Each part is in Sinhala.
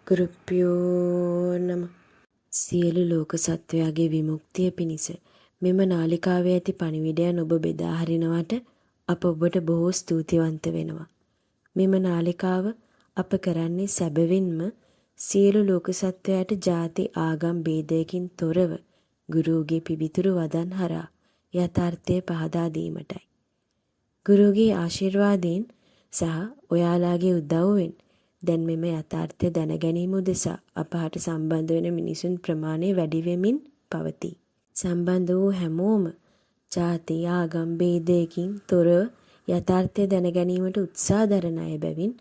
ගුරුප්පයෝ නම සියලු ලෝක සත්වයාගේ විමුක්තිය පිණිස මෙම නාලිකාවේ ඇති පණිවිඩයන් ඔබ බෙදා හරිනවට අප ඔබට බොහෝ ස්තුතිවන්ත වෙනවා. මෙම නාලිකාව අප කරන්නේ සැබවින්ම සියලු ලෝක සත්වයාට ಜಾති ආගම් ભેදයකින් තොරව ගුරුගේ පිවිතුරු වදන් හරහා යථාර්ථය පහදා දීමටයි. ගුරුගේ ආශිර්වාදයෙන් සහ ඔයාලාගේ උදව්වෙන් දැන් මෙම යථාර්ථය දැන ගැනීම උදෙසා අපහට සම්බන්ධ වෙන මිනිසුන් ප්‍රමාණය වැඩි වෙමින් පවතී. සම්බන්ධ වූ හැමෝම ಜಾති ආගම් ભેදයකින් තොරව යථාර්ථය දැන ගැනීමට උත්සාහ දරන අය බැවින්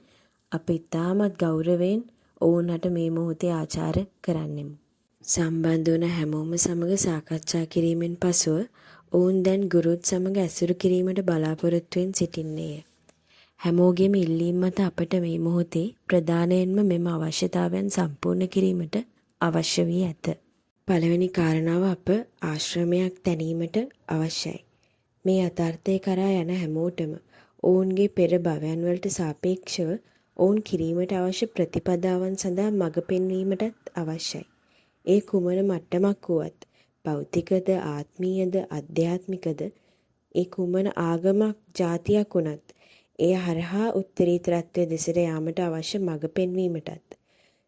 අප ඉතාමත් ගෞරවයෙන් ඔවුන්ට මේ මොහොතේ ආචාර කරන්නෙමු. සම්බන්ධ වන හැමෝම සමග සාකච්ඡා කිරීමෙන් පසුව ඔවුන් දැන් ගුරුත් සමග ඇසුරු කිරීමට බලාපොරොත්තුවෙන් සිටින්නේය. හැමෝගෙම ඉල්ලීම් මත අපට මේ මොහොතේ ප්‍රධානයෙන්ම මෙම අවශ්‍යතාවයන් සම්පූර්ණ කිරීමට අවශ්‍ය වී ඇත. පළවෙනි කාරණාව අප ආශ්‍රමයක් තැනීමට අවශ්‍යයි. මේ යථාර්ථය කරා යන හැමෝටම ඔවුන්ගේ පෙර භවයන් වලට සාපේක්ෂව ඔවුන් කිරීමට අවශ්‍ය ප්‍රතිපදාවන් සඳහා මඟ පෙන්වීමටත් අවශ්‍යයි. ඒ කුමන මට්ටමක් වුවත් භෞතිකද ආත්මීයද අධ්‍යාත්මිකද ඒ කුමන ආගමක් ජාතියක් වුණත් ඒ හරහා උත්තරීතරත්වය දෙසට යාමට අවශ්‍ය මඟ පෙන්වීමටත්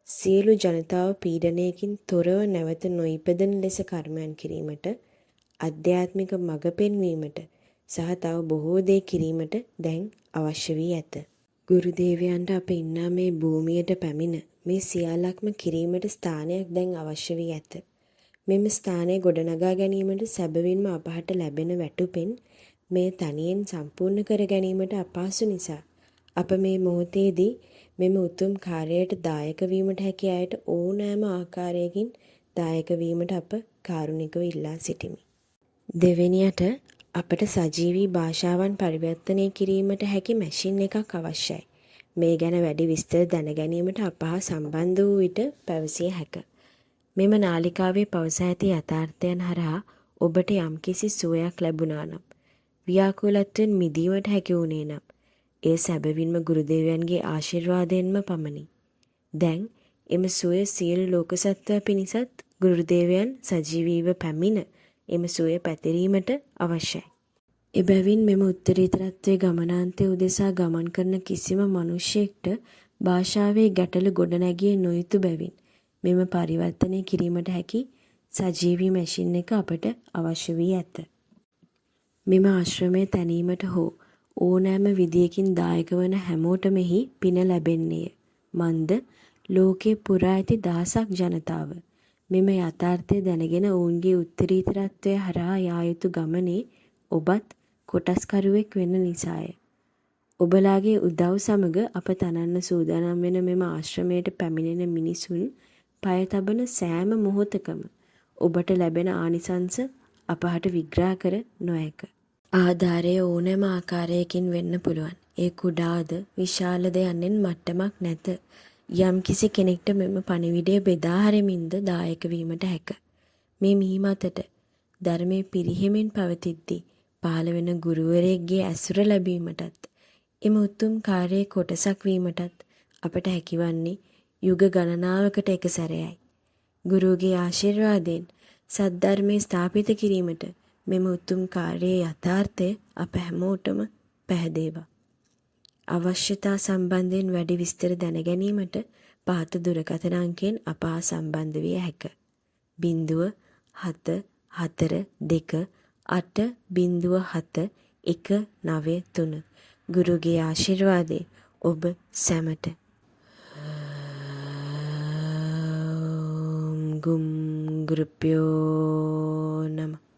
සියලු ජනතාව පීඩනයකින් තොරව නැවත නොඉපදෙන ලෙස කර්මයන් කිරීමට අධ්‍යාත්මික මඟ පෙන්වීමට සහ තව බොහෝ දේ කිරීමට දැන් අවශ්‍ය වී ඇත. ගුරුදේවයන්ට අප ඉන්නා මේ භූමියට පැමිණ මේ සියල්ලක්ම කිරීමට ස්ථානයක් දැන් අවශ්‍ය වී ඇත. මෙම ස්ථානය ගොඩනගා ගැනීමට සැබවින්ම අපහට ලැබෙන වැටුපෙන් මේ තනියෙන් සම්පූර්ණ කර ගැනීමට අපහසු නිසා අප මේ මොහොතේදී මෙම උතුම් කාර්යයට දායක වීමට හැකි අයට ඕනෑම ආකාරයකින් දායක වීමට අප කාරුණිකව ඉල්ලා සිටිමි. දෙවෙනියට අපට සජීවී භාෂාවන් පරිවර්තනය කිරීමට හැකි මැෂින් එකක් අවශ්‍යයි. මේ ගැන වැඩි විස්තර දැන ගැනීමට අප හා සම්බන්ධ වූ විට පැවසිය හැක. මෙම නාලිකාවේ පවසා ඇති යථාර්ථයන් හරහා ඔබට යම්කිසි සුවයක් ලැබුණා නම් ව්‍යාකූලත්වයෙන් මිදීමට හැකි වුණේ නම් ඒ සැබවින්ම ගුරුදේවයන්ගේ ආශිර්වාදයෙන්ම පමණි. දැන් එම සුවය සියලු ලෝක සත්වයා පිණිසත් ගුරුදේවයන් සජීවීව පැමිණ එම සුවය පැතිරීමට අවශ්‍යයි. එබැවින් මෙම උත්තරීතරත්වයේ ගමනාන්තය උදෙසා ගමන් කරන කිසිම මිනිසෙක්ට භාෂාවේ ගැටලු ගොඩනැගිය නොයුතු බැවින් මෙම පරිවර්තනය කිරීමට හැකි සජීවී මැෂින් එක අපට අවශ්‍ය වී ඇත. මෙම ආශ්‍රමය තැනීමට හෝ ඕනෑම විදියකින් දායක වන හැමෝටමෙහි පින ලැබෙන්නේය. මන්ද ලෝකේ පුරා ඇති දහසක් ජනතාව මෙම යථාර්ථය දැනගෙන ඔවුන්ගේ උත්තරීතරත්වය හරහා යා යුතු ගමනේ ඔබත් කොටස්කරුවෙක් වෙන නිසාය. ඔබලාගේ උදව් සමග අප තනන්න සූදානම් වෙන මෙම ආශ්‍රමයට පැමිණෙන මිනිසුන් පය තබන සෑම මොහොතකම ඔබට ලැබෙන ආනිසංස අපහට විග්‍රහ කර නොහැක. ආධාරය ඕනෑම ආකාරයකින් වෙන්න පුළුවන්. ඒ කුඩාද විශාලද යන්නෙන් මට්ටමක් නැත. යම්කිසි කෙනෙක්ට මෙම පණිවිඩය බෙදා හරිමින්ද දායක වීමට හැක. මේ මීමතට ධර්මයේ පිරිහෙමින් පවතිද්දී පහළ වෙන ගුරුවරයෙක්ගේ ඇසුර ලැබීමටත් එම උතුම් කාර්යයේ කොටසක් වීමටත් අපට හැකිවන්නේ යුග ගණනාවකට එක සැරයයි. ගුරුගේ ආශිර්වාදයෙන් සද්ධර්මයේ ස්ථාපිත කිරීමට මෙම උතුම් කාර්යයේ යථාර්ථය අප හැමෝටම පැහැදේවා. අවශ්‍යතා සම්බන්ධයෙන් වැඩි විස්තර දැන ගැනීමට පහත දුරකථන අංකයෙන් අප හා සම්බන්ධ විය හැක. 0742 ගුරුගේ ආශිර්වාදයෙන් ඔබ සැමට ගුරුප්පයෝ නම